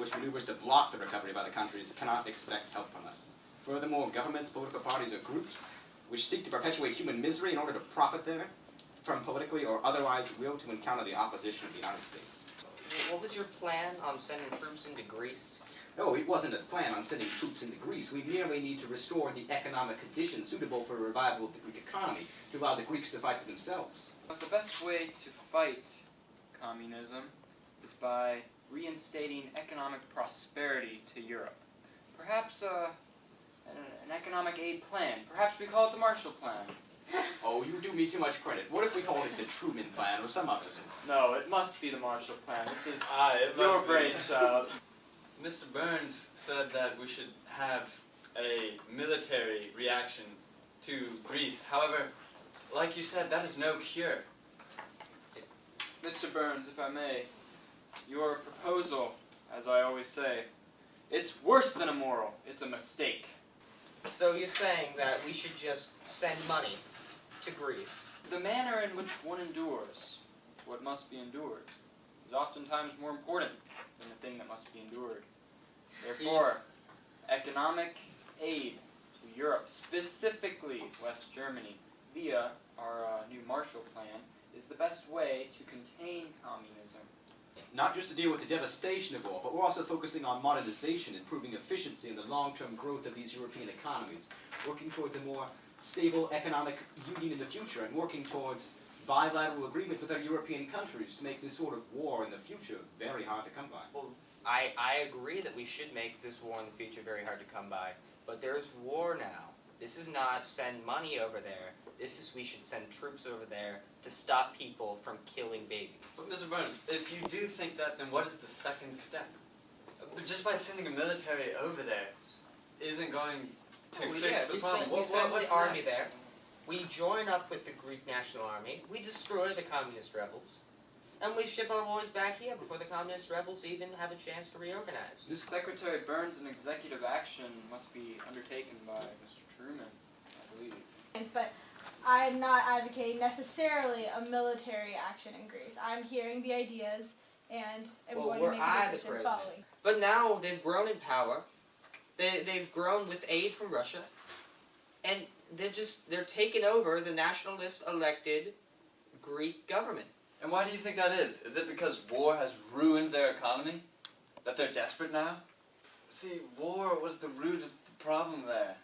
which maneuvers to block the recovery of other countries cannot expect help from us. Furthermore, governments, political parties, or groups which seek to perpetuate human misery in order to profit from politically or otherwise will to encounter the opposition of the United States. What was your plan on sending troops into Greece? No, it wasn't a plan on sending troops into Greece. We merely need to restore the economic conditions suitable for a revival of the Greek economy to allow the Greeks to fight for themselves. But the best way to fight communism is by reinstating economic prosperity to Europe. Perhaps an economic aid plan. Perhaps we call it the Marshall Plan. Oh, you do me too much credit. What if we called it the Truman Plan or some others? No, it must be the Marshall Plan. This is it your must be. brainchild. Mr. Burns said that we should have a military reaction to Greece. However, like you said, that is no cure. Mr. Burns, if I may, your proposal, as I always say, it's worse than immoral. It's a mistake. So you're saying that we should just send money to Greece? The manner in which one endures what must be endured is oftentimes more important than the thing that must be endured. Therefore, economic aid to Europe, specifically West Germany, via our new Marshall Plan, is the best way to contain communism. Not just to deal with the devastation of war, but we're also focusing on modernization, improving efficiency and the long-term growth of these European economies, working towards a more stable economic union in the future, and working towards bilateral agreements with other European countries to make this sort of war in the future very hard to come by. Well, I agree that we should make this war in the future very hard to come by, but there's war now. This is not send money over there. This is we should send troops over there to stop people from killing babies. But Mr. Burns, if you do think that, then what is the second step? Just by sending a military over there isn't going to fix the problem. We send What's the army next? there. We join up with the Greek National Army. We destroy the communist rebels. And we ship our boys back here before the communist rebels even have a chance to reorganize. Secretary Burns' an executive action must be undertaken by Mr. Truman, I believe. But I'm not advocating necessarily a military action in Greece. I'm hearing the ideas and I'm going to make a decision following. But now they've grown in power. They've grown with aid from Russia. And they're taking over the nationalist elected Greek government. And why do you think that is? Is it because war has ruined their economy? That they're desperate now? See, war was the root of the problem there.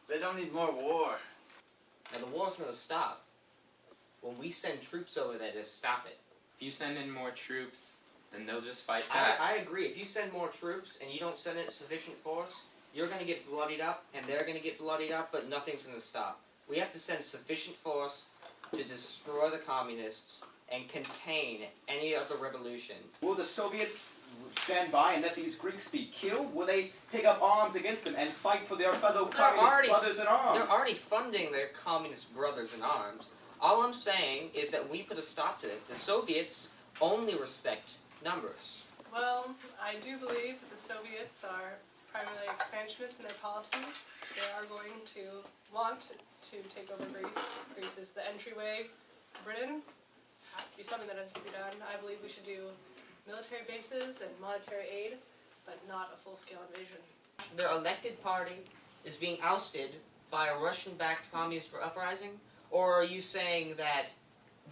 They don't need more war. Now the war's going to stop when we send troops over there to stop it. If you send in more troops, then they'll just fight back. I agree. If you send more troops and you don't send in sufficient force, you're going to get bloodied up and they're going to get bloodied up, but nothing's going to stop. We have to send sufficient force to destroy the communists and contain any other revolution. Will the Soviets stand by and let these Greeks be killed? Will they take up arms against them and fight for their fellow communist brothers in arms? They're already funding their communist brothers in arms. All I'm saying is that we put a stop to it. The Soviets only respect numbers. Well, I do believe that the Soviets are primarily expansionists in their policies. They are going to want to take over Greece. Greece is the entryway to Britain. It has to be something that has to be done. I believe we should do military bases and monetary aid, but not a full-scale invasion. Their elected party is being ousted by a Russian-backed communist uprising? Or are you saying that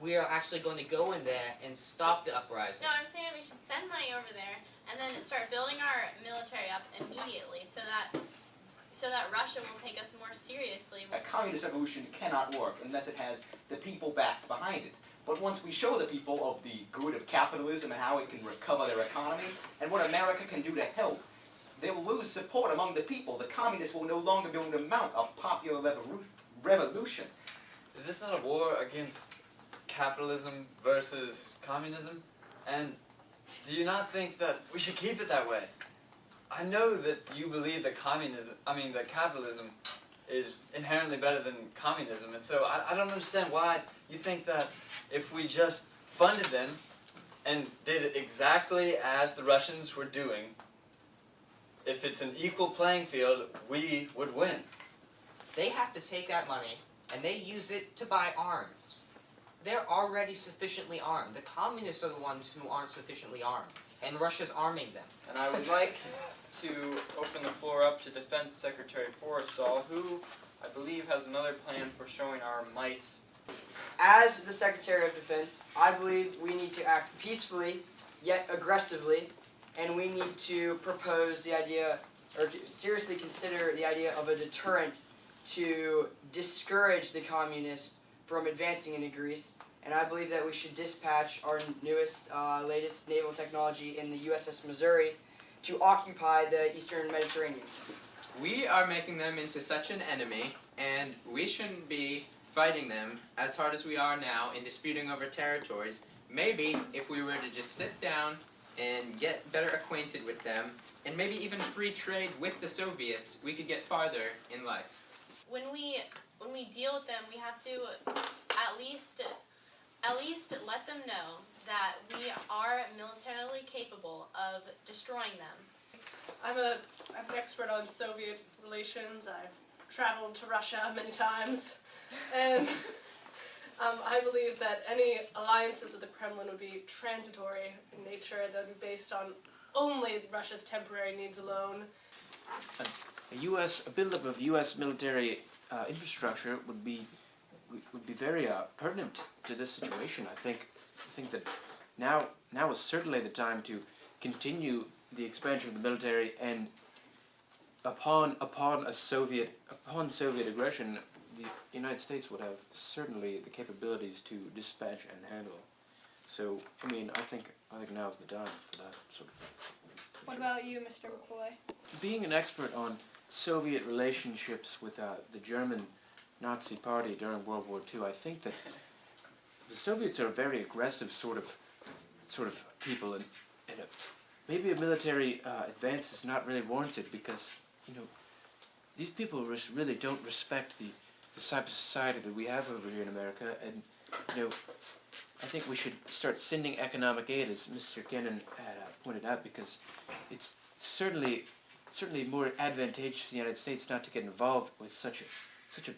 we are actually going to go in there and stop the uprising? No, I'm saying that we should send money over there and then start building our military up immediately so that Russia will take us more seriously. A communist revolution cannot work unless it has the people backed behind it. But once we show the people of the good of capitalism and how it can recover their economy, and what America can do to help, they will lose support among the people. The communists will no longer be able to mount a popular revolution. Is this not a war against capitalism versus communism? And do you not think that we should keep it that way? I know that you believe that that capitalism is inherently better than communism, and so I don't understand why you think that if we just funded them and did it exactly as the Russians were doing, if it's an equal playing field, we would win. They have to take that money and they use it to buy arms. They're already sufficiently armed. The communists are the ones who aren't sufficiently armed. and Russia's arming them. And I would like to open the floor up to Defense Secretary Forrestal, who I believe has another plan for showing our might. As the Secretary of Defense, I believe we need to act peacefully, yet aggressively, and we need to propose the idea, or seriously consider the idea of a deterrent to discourage the communists from advancing into Greece. And I believe that we should dispatch our newest, latest naval technology in the USS Missouri to occupy the eastern Mediterranean. We are making them into such an enemy, and we shouldn't be fighting them as hard as we are now in disputing over territories. Maybe if we were to just sit down and get better acquainted with them, and maybe even free trade with the Soviets, we could get farther in life. When we deal with them, we have to at least let them know that we are militarily capable of destroying them. I'm an expert on Soviet relations. I've traveled to Russia many times, and I believe that any alliances with the Kremlin would be transitory in nature. That would be based on only Russia's temporary needs alone. A buildup of U.S. military infrastructure would be very pertinent to this situation. I think that now is certainly the time to continue the expansion of the military, and upon Soviet aggression, the United States would have certainly the capabilities to dispatch and handle. So I mean, I think now's the time for that sort of. What about you, Mr. McCoy? Being an expert on Soviet relationships with the German Nazi Party during World War II, I think that the Soviets are a very aggressive sort of people, and maybe a military advance is not really warranted because these people really don't respect the type of society that we have over here in America, and I think we should start sending economic aid, as Mr. Kennan had pointed out, because it's certainly more advantageous for the United States not to get involved with such a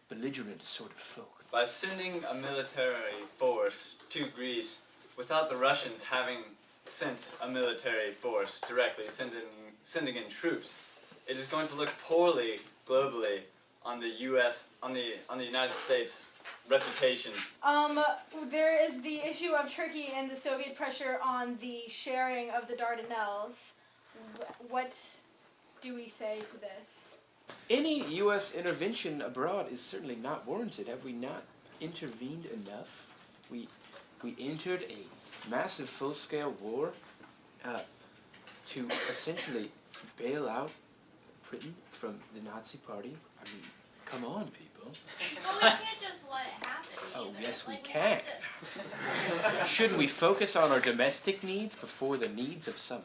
belligerent sort of folk. By sending a military force to Greece without the Russians having sent a military force directly, sending in troops, it is going to look poorly globally on the United States reputation. There is the issue of Turkey and the Soviet pressure on the sharing of the Dardanelles. What do we say to this? Any U.S. intervention abroad is certainly not warranted. Have we not intervened enough? We entered a massive full-scale war to essentially bail out Britain from the Nazi Party. I mean, come on, people. But we can't just let it happen either. Oh, yes, we Like, can. Shouldn't we focus on our domestic needs before the needs of some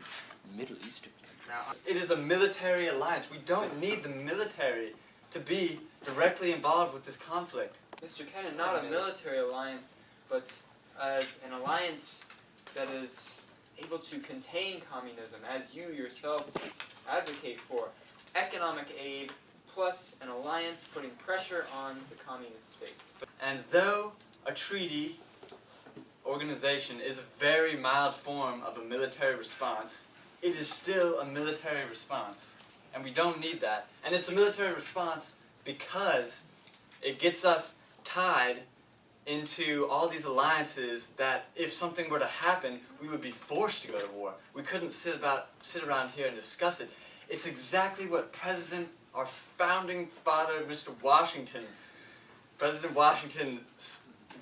Middle Eastern country? Now, it is a military alliance. We don't need the military to be directly involved with this conflict. Mr. Kennan, not a military alliance, but an alliance that is able to contain communism, as you yourself advocate for. Economic aid plus an alliance putting pressure on the communist state. And though a treaty organization is a very mild form of a military response, it is still a military response. And we don't need that. And it's a military response because it gets us tied into all these alliances that if something were to happen, we would be forced to go to war. We couldn't sit around here and discuss it. It's exactly what our founding father, President Washington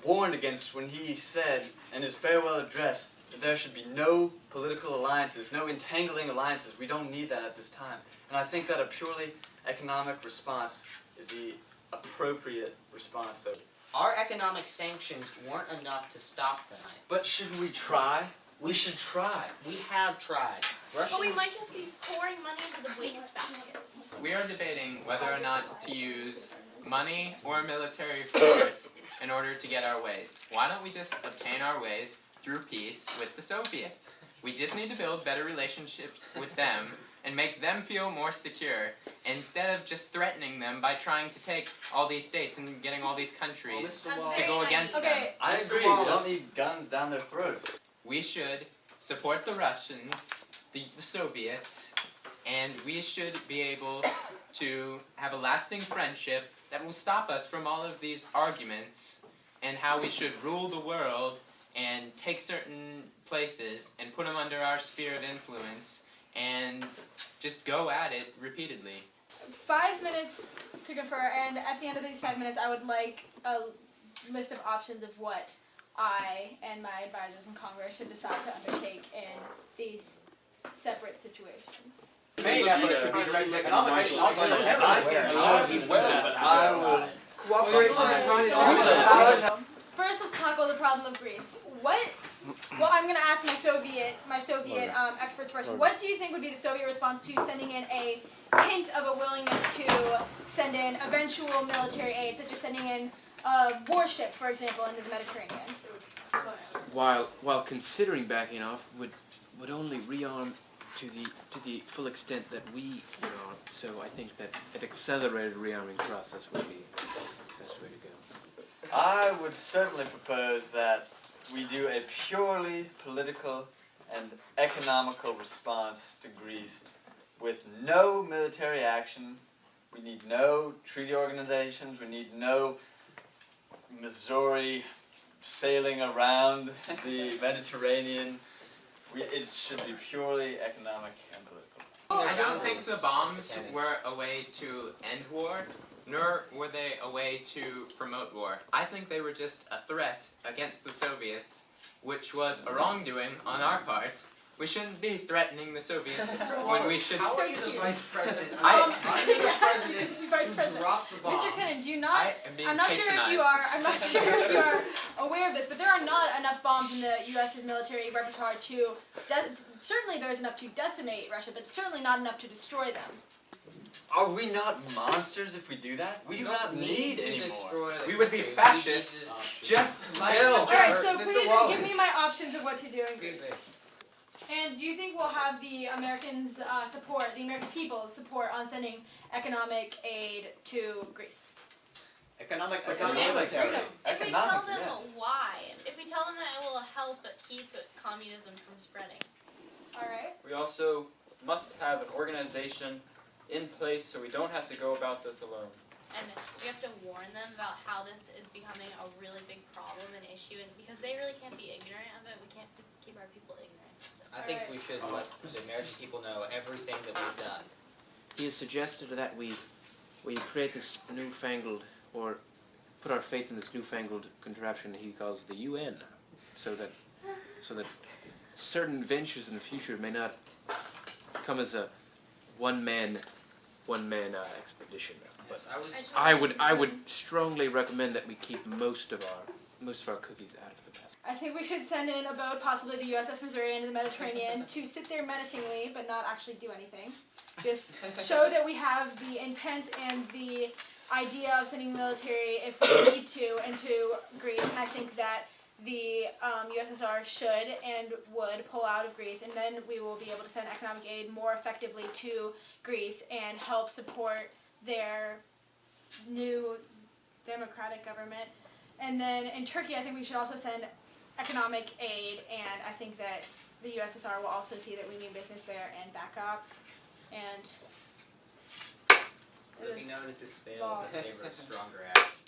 warned against when he said in his farewell address that there should be no political alliances, no entangling alliances. We don't need that at this time. And I think that a purely economic response is the appropriate response, though. Our economic sanctions weren't enough to stop them. But shouldn't we try? We should try. We have tried. But we might just be pouring money into the wastebasket. We are debating whether or not to use money or military force in order to get our ways. Why don't we just obtain our ways through peace with the Soviets? We just need to build better relationships with them and make them feel more secure instead of just threatening them by trying to take all these states and getting all these countries to go against them. I agree. We don't need guns down their throats. We should support the Russians, the Soviets, and we should be able to have a lasting friendship that will stop us from all of these arguments and how we should rule the world and take certain places and put them under our sphere of influence and just go at it repeatedly. 5 minutes to confer, and at the end of these 5 minutes, I would like a list of options of what I and my advisors in Congress should decide to undertake in these separate situations. Main effort should be directed at economic aid. I'll tell you I will cooperate. First, let's tackle the problem of Greece. Well, I'm going to ask my Soviet experts first. What do you think would be the Soviet response to sending in a hint of a willingness to send in eventual military aid, such as sending in a warship, for example, into the Mediterranean? While considering backing off, would only rearm to the full extent that we rearm. So I think that an accelerated rearming process would be the best way to go. I would certainly propose that we do a purely political and economical response to Greece with no military action. We need no treaty organizations. We need no Missouri sailing around the Mediterranean. It should be purely economic and political. I don't think the bombs were a way to end war, nor were they a way to promote war. I think they were just a threat against the Soviets, which was a wrongdoing on our part. We shouldn't be threatening the Soviets when we should... How are you the vice president? I'm the president. Vice President. Drop the bomb. Mr. Kennan, I'm not sure if you are aware of this, but there are not enough bombs in the U.S.'s military repertoire to, certainly there's enough to decimate Russia, but certainly not enough to destroy them. Are we not monsters if we do that? We do not need to anymore. destroy the We would be fascists, just like... Bill. Alright, so Mr. please Wallace. give me my options of what to do in Excuse Greece. And do you think we'll have the Americans' support, the American people's support on sending economic aid to Greece? Economic If we military. tell them why, if we tell them that it will help keep communism from spreading. Alright. We also must have an organization in place so we don't have to go about this alone. And we have to warn them about how this is becoming a really big problem and issue, and because they really can't be ignorant of it, we can't keep our people ignorant. I think we should let the American people know everything that we've done. He has suggested that we create this newfangled, or put our faith in this newfangled contraption he calls the UN, so that certain ventures in the future may not come as a one-man expedition. But Yes, I would strongly recommend that we keep most of our cookies out of the basket. I think we should send in a boat, possibly the USS Missouri, into the Mediterranean to sit there menacingly, but not actually do anything. Just show that we have the intent and the idea of sending military, if we need to, into Greece. And I think that the USSR should and would pull out of Greece, and then we will be able to send economic aid more effectively to Greece and help support their new democratic government. And then in Turkey, I think we should also send economic aid, and I think that the USSR will also see that we mean business there and back up. And Let me know that this fails Law. in favor of stronger action.